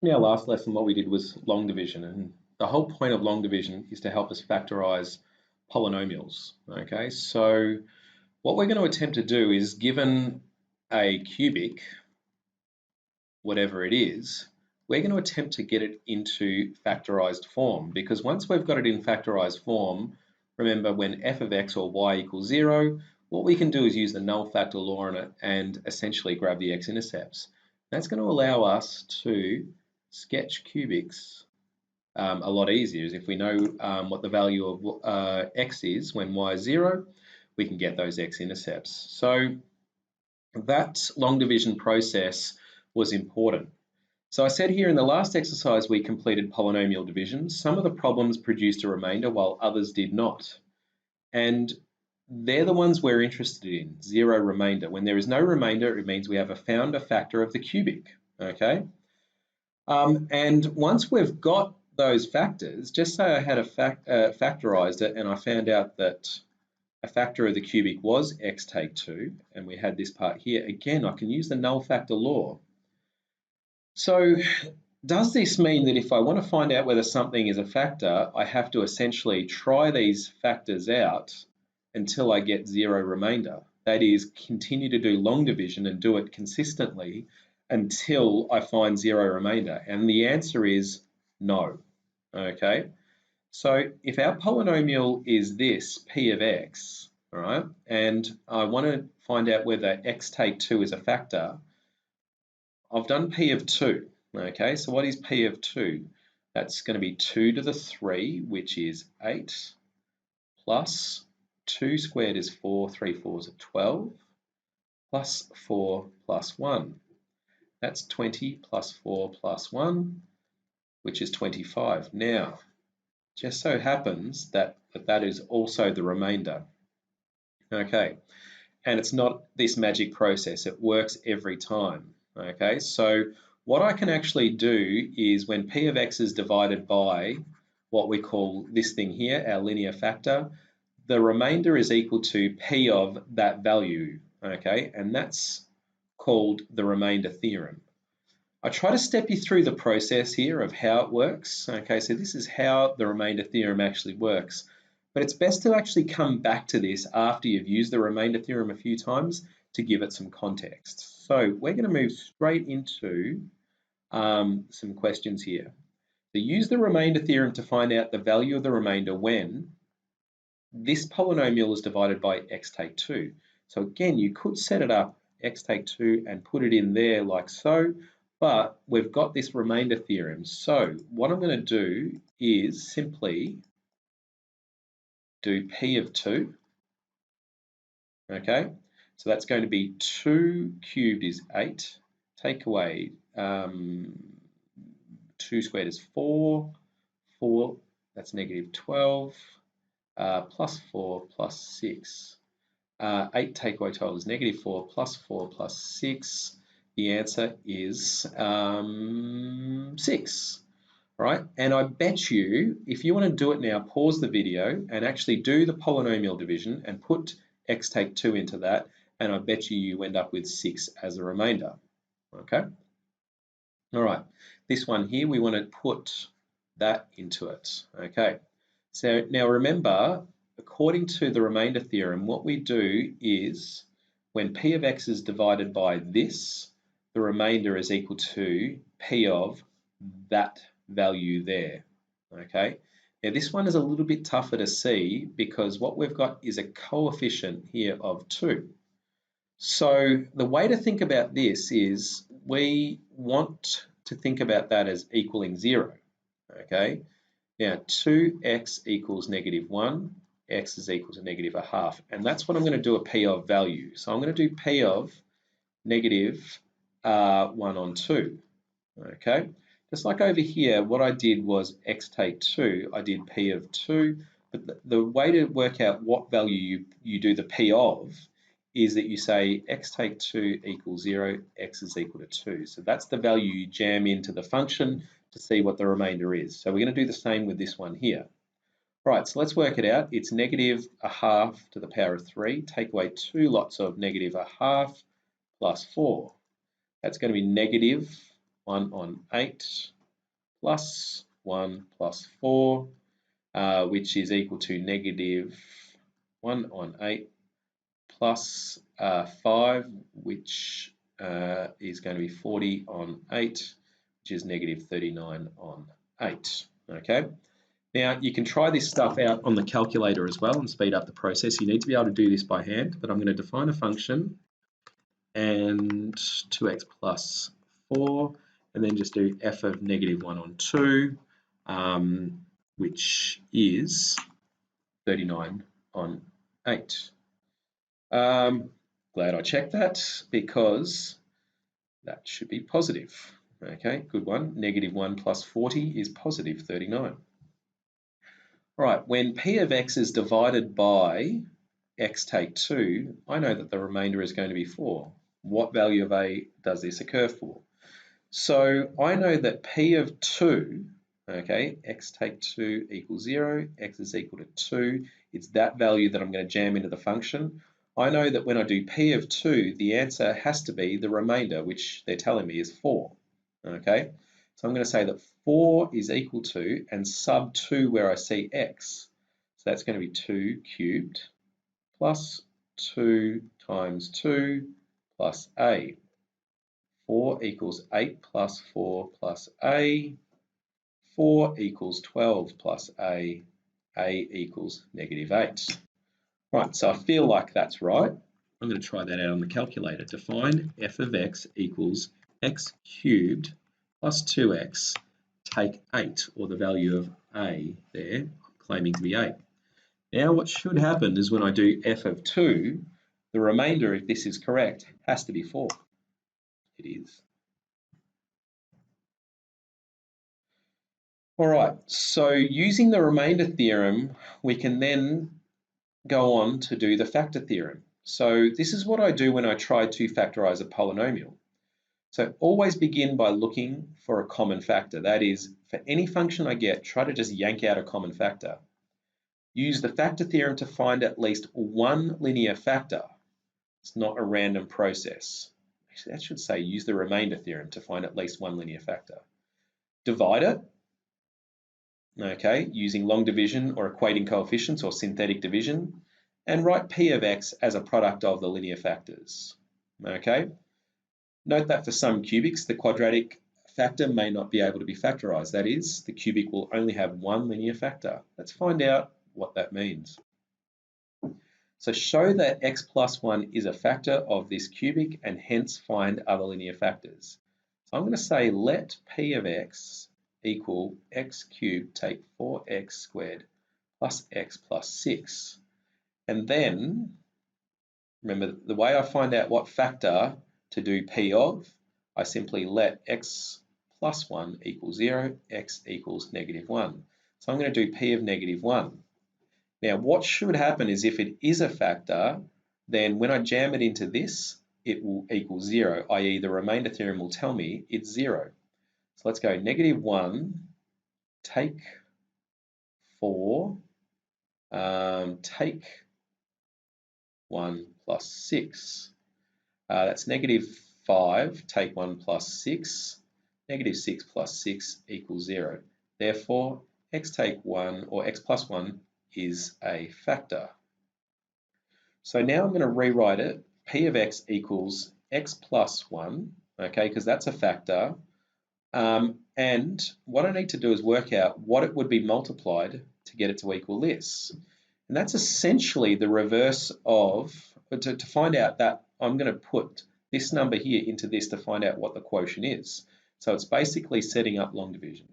In our last lesson, what we did was long division, and the whole point of long division is to help us factorize polynomials. Okay, so what we're going to attempt to do is, given a cubic, whatever it is, we're going to attempt to get it into factorized form, because once we've got it in factorized form, remember when f of x or y equals 0, what we can do is use the null factor law on it and essentially grab the x-intercepts. That's going to allow us to sketch cubics a lot easier. If we know what the value of x is when y is 0, we can get those x-intercepts. So that long division process was important. So I said here in the last exercise we completed polynomial division. Some of the problems produced a remainder while others did not. And they're the ones we're interested in, zero remainder. When there is no remainder, it means we have found a factor of the cubic, okay? And once we've got those factors, just say I had factorized it and I found out that a factor of the cubic was x take 2, and we had this part here. Again, I can use the null factor law. So does this mean that if I want to find out whether something is a factor, I have to essentially try these factors out until I get zero remainder? That is, continue to do long division and do it consistently until I find zero remainder? And the answer is no. Okay, so if our polynomial is this, p of x, all right, and I want to find out whether x take 2 is a factor, I've done p of 2. Okay, so what is p of 2? That's going to be 2 to the 3, which is 8, plus 2 squared is 4, 3 fours are 12, plus 4 plus 1. That's 20 plus 4 plus 1, which is 25. Now, just so happens that that is also the remainder. Okay, and it's not this magic process. It works every time. Okay, so what I can actually do is when p of x is divided by what we call this thing here, our linear factor, the remainder is equal to p of that value. Okay, and that's called the remainder theorem. I try to step you through the process here of how it works. Okay, so this is how the remainder theorem actually works. But it's best to actually come back to this after you've used the remainder theorem a few times to give it some context. So we're going to move straight into some questions here. So use the remainder theorem to find out the value of the remainder when this polynomial is divided by x take 2. So again, you could set it up x take 2 and put it in there like so, but we've got this remainder theorem. So what I'm going to do is simply do p of 2. Okay, so that's going to be 2 cubed is 8. Take away 2 squared is 4. 4, that's negative 12. Plus 4 plus 6. 8 take away 12 is negative 4 plus 4 plus 6. The answer is 6. All right, and I bet you, if you want to do it now, pause the video and actually do the polynomial division and put x take 2 into that, and I bet you end up with 6 as a remainder. Okay. All right, this one here, we want to put that into it. Okay. So now remember, according to the remainder theorem, what we do is when p of x is divided by this, the remainder is equal to p of that value there. Okay. Now this one is a little bit tougher to see because what we've got is a coefficient here of 2. So the way to think about this is we want to think about that as equaling 0. Okay. Now 2x equals negative 1, x is equal to negative 1/2, and that's what I'm going to do a p of value. So I'm going to do p of negative 1 on 2. Okay, just like over here, what I did was x take 2, I did p of 2, but the way to work out what value you do the p of is that you say x take 2 equals 0, x is equal to 2. So that's the value you jam into the function to see what the remainder is. So we're going to do the same with this one here. Right, so let's work it out. It's negative 1/2 to the power of 3. Take away 2 lots of negative 1/2 plus 4. That's going to be negative 1 on 8 plus 1 plus 4, which is equal to negative 1 on 8 plus 5, which is going to be 40 on 8, which is negative 39 on 8. Okay. Now, you can try this stuff out on the calculator as well and speed up the process. You need to be able to do this by hand, but I'm going to define a function and 2x plus 4, and then just do f of negative 1 on 2, which is 39 on 8. Glad I checked that because that should be positive. Okay, good one. Negative 1 plus 40 is positive 39. All right, when p of x is divided by x take 2, I know that the remainder is going to be 4. What value of a does this occur for? So I know that p of 2, okay, x take 2 equals 0, x is equal to 2. It's that value that I'm going to jam into the function. I know that when I do p of 2, the answer has to be the remainder, which they're telling me is 4. Okay, so I'm going to say that 4 is equal to, and sub 2 where I see x. So that's going to be 2 cubed plus 2 times 2 plus a. 4 equals 8 plus 4 plus a. 4 equals 12 plus a equals negative 8. Right, so I feel like that's right. I'm going to try that out on the calculator. Define f of x equals x cubed plus 2x, take 8, or the value of a there, I'm claiming to be 8. Now what should happen is when I do f of 2, the remainder, if this is correct, has to be 4. It is. All right, so using the remainder theorem, we can then go on to do the factor theorem. So this is what I do when I try to factorize a polynomial. So always begin by looking for a common factor. That is, for any function I get, try to just yank out a common factor. Use the factor theorem to find at least one linear factor. It's not a random process. Actually, that should say use the remainder theorem to find at least one linear factor. Divide it, okay, using long division or equating coefficients or synthetic division, and write p of x as a product of the linear factors. Okay. Note that for some cubics, the quadratic factor may not be able to be factorized. That is, the cubic will only have one linear factor. Let's find out what that means. So show that x plus 1 is a factor of this cubic and hence find other linear factors. So I'm going to say let p of x equal x cubed take 4x squared plus x plus 6. And then, remember, the way I find out what factor to do p of, I simply let x plus 1 equals 0, x equals negative 1. So I'm going to do p of negative 1. Now, what should happen is if it is a factor, then when I jam it into this, it will equal 0, i.e. the remainder theorem will tell me it's 0. So let's go negative 1, take 4, take 1 plus 6. That's negative 5, take 1 plus 6. Negative 6 plus 6 equals 0. Therefore, x take 1, or x plus 1, is a factor. So now I'm going to rewrite it. P of x equals x plus 1, okay, because that's a factor. And what I need to do is work out what it would be multiplied to get it to equal this. And that's essentially the reverse of, to find out that I'm going to put this number here into this to find out what the quotient is. So it's basically setting up long division.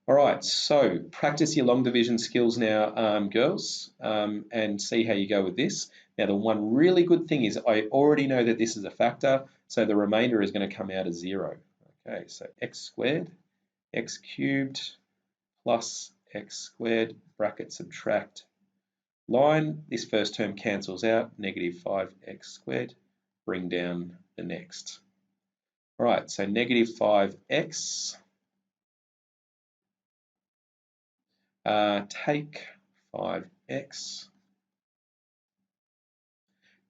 All right, so practice your long division skills now, girls, and see how you go with this. Now, the one really good thing is I already know that this is a factor, so the remainder is going to come out as 0. Okay, so x squared, x cubed, plus x squared, bracket subtract, line. This first term cancels out, negative 5x squared, bring down the next. All right, so negative 5x, take 5x,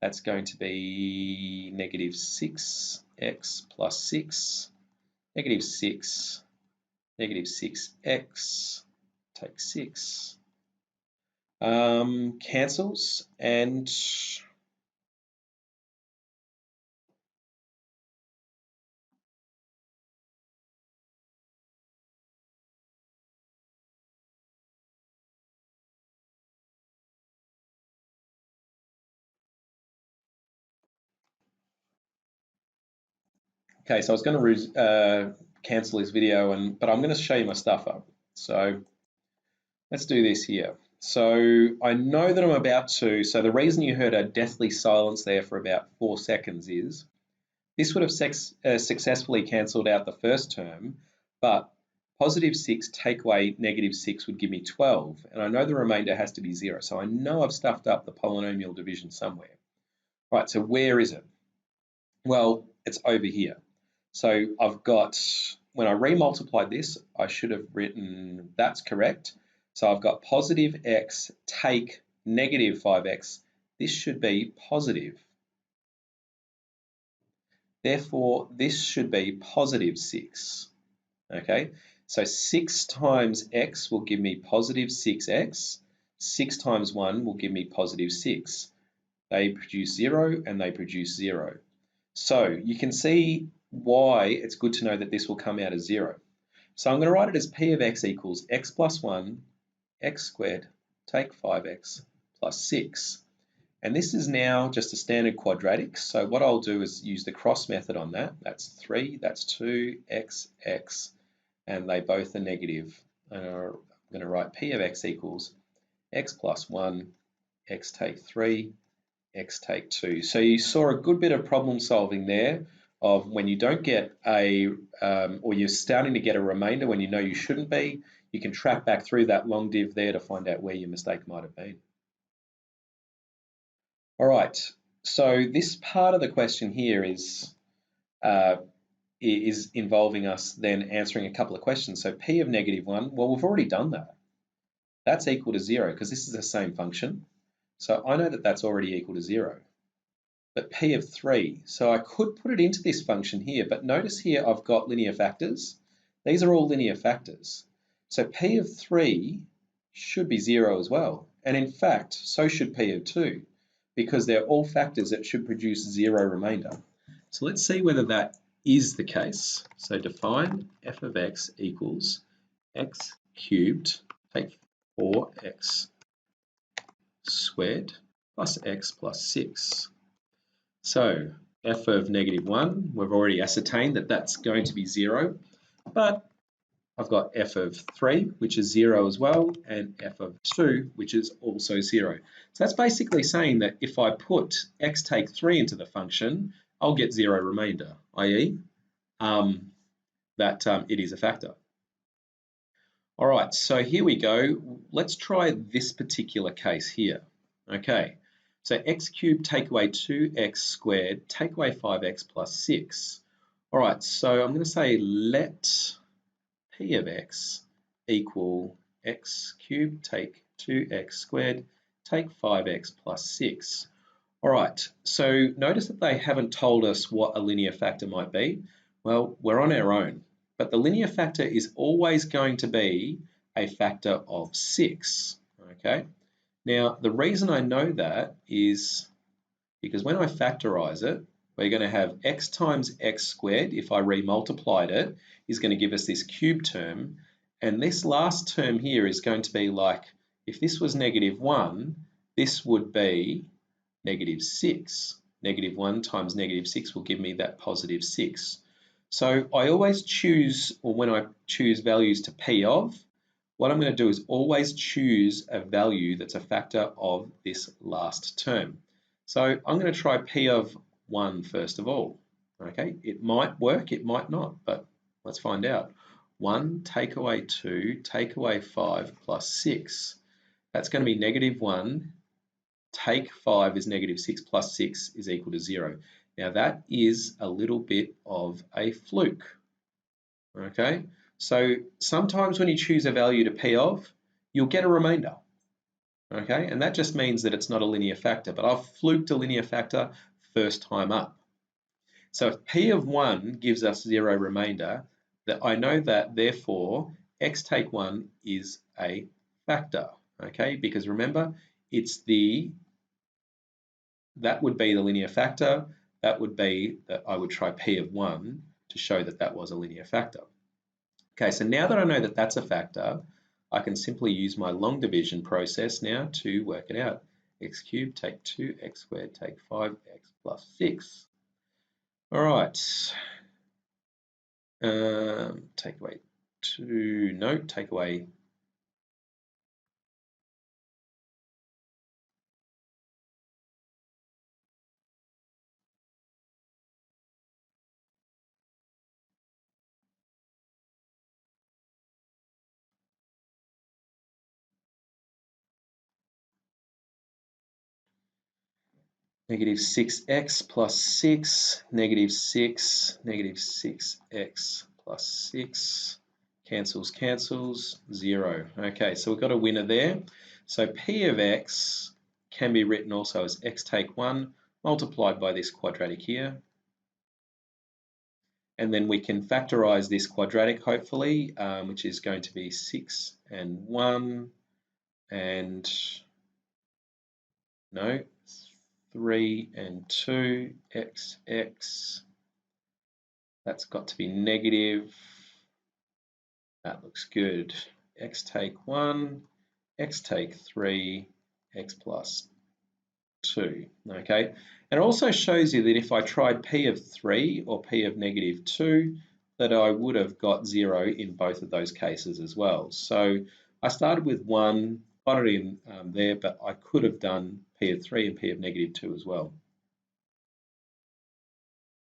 That's going to be negative 6x plus 6, negative 6, negative 6x, take 6, cancels, and okay, so I was going to cancel this video, but I'm going to show you my stuff up. So let's do this here. So I know that I'm about to, so the reason you heard a deathly silence there for about 4 seconds is this would have successfully cancelled out the first term, but positive 6 take away negative 6 would give me 12, and I know the remainder has to be 0, so I know I've stuffed up the polynomial division somewhere. Right, so where is it? Well, it's over here. So I've got, when I remultiplied this, I should have written, that's correct. So I've got positive x take negative 5x. This should be positive. Therefore, this should be positive 6. Okay, so 6 times x will give me positive 6x. 6 times 1 will give me positive 6. They produce 0 and they produce 0. So you can see why it's good to know that this will come out as 0. So I'm going to write it as p of x equals x plus 1, x squared, take 5x, plus 6. And this is now just a standard quadratic. So what I'll do is use the cross method on that. That's 3, that's 2, x, and they both are negative. And I'm going to write p of x equals x plus 1, x take 3, x take 2. So you saw a good bit of problem solving there of when you don't get or you're starting to get a remainder when you know you shouldn't be, you can track back through that long div there to find out where your mistake might have been. All right, so this part of the question here is involving us then answering a couple of questions. So p of negative 1, well, we've already done that. That's equal to 0 because this is the same function. So I know that that's already equal to 0. But p of 3, so I could put it into this function here, but notice here I've got linear factors. These are all linear factors. So p of 3 should be 0 as well. And in fact, so should p of 2, because they're all factors that should produce 0 remainder. So let's see whether that is the case. So define f of x equals x cubed, take 4x squared plus x plus 6. So f of negative 1, we've already ascertained that that's going to be 0, but I've got f of 3, which is 0 as well, and f of 2, which is also 0. So that's basically saying that if I put x take 3 into the function, I'll get 0 remainder, i.e. that it is a factor. All right, so here we go. Let's try this particular case here. Okay, so x cubed take away 2x squared, take away 5x plus 6. All right, so I'm going to say let p of x equal x cubed take 2x squared, take 5x plus 6. All right, so notice that they haven't told us what a linear factor might be. Well, we're on our own, but the linear factor is always going to be a factor of 6, okay? Now, the reason I know that is because when I factorize it, we're going to have x times x squared, if I remultiplied it, is going to give us this cube term. And this last term here is going to be like, if this was negative 1, this would be negative 6. Negative 1 times negative 6 will give me that positive 6. So I always choose, or when I choose values to p of, what I'm going to do is always choose a value that's a factor of this last term. So I'm going to try p of 1 first of all. Okay, it might work, it might not, but let's find out. 1 take away 2 take away 5 plus 6. That's going to be negative 1. Take 5 is negative 6 plus 6 is equal to 0. Now that is a little bit of a fluke. Okay, so sometimes when you choose a value to p of, you'll get a remainder. Okay, and that just means that it's not a linear factor, but I've fluked a linear factor first time up. So if P of 1 gives us 0 remainder, that I know that therefore x take 1 is a factor, okay? Because remember, that would be the linear factor, that would be that I would try P of 1 to show that that was a linear factor. Okay, so now that I know that that's a factor, I can simply use my long division process now to work it out. X cubed take 2, x squared take 5, x plus 6. All right. Take away 2, no, take away negative 6x plus 6, negative 6, negative 6x plus 6, cancels, 0. Okay, so we've got a winner there. So P of x can be written also as x take 1 multiplied by this quadratic here. And then we can factorize this quadratic, hopefully, which is going to be 6 and 1, and no, 3 and 2, x. That's got to be negative. That looks good. X take 1, x take 3, x plus 2. Okay, and it also shows you that if I tried P of 3 or P of negative 2, that I would have got 0 in both of those cases as well. So I started with 1, got it in there, but I could have done P of 3 and P of negative 2 as well.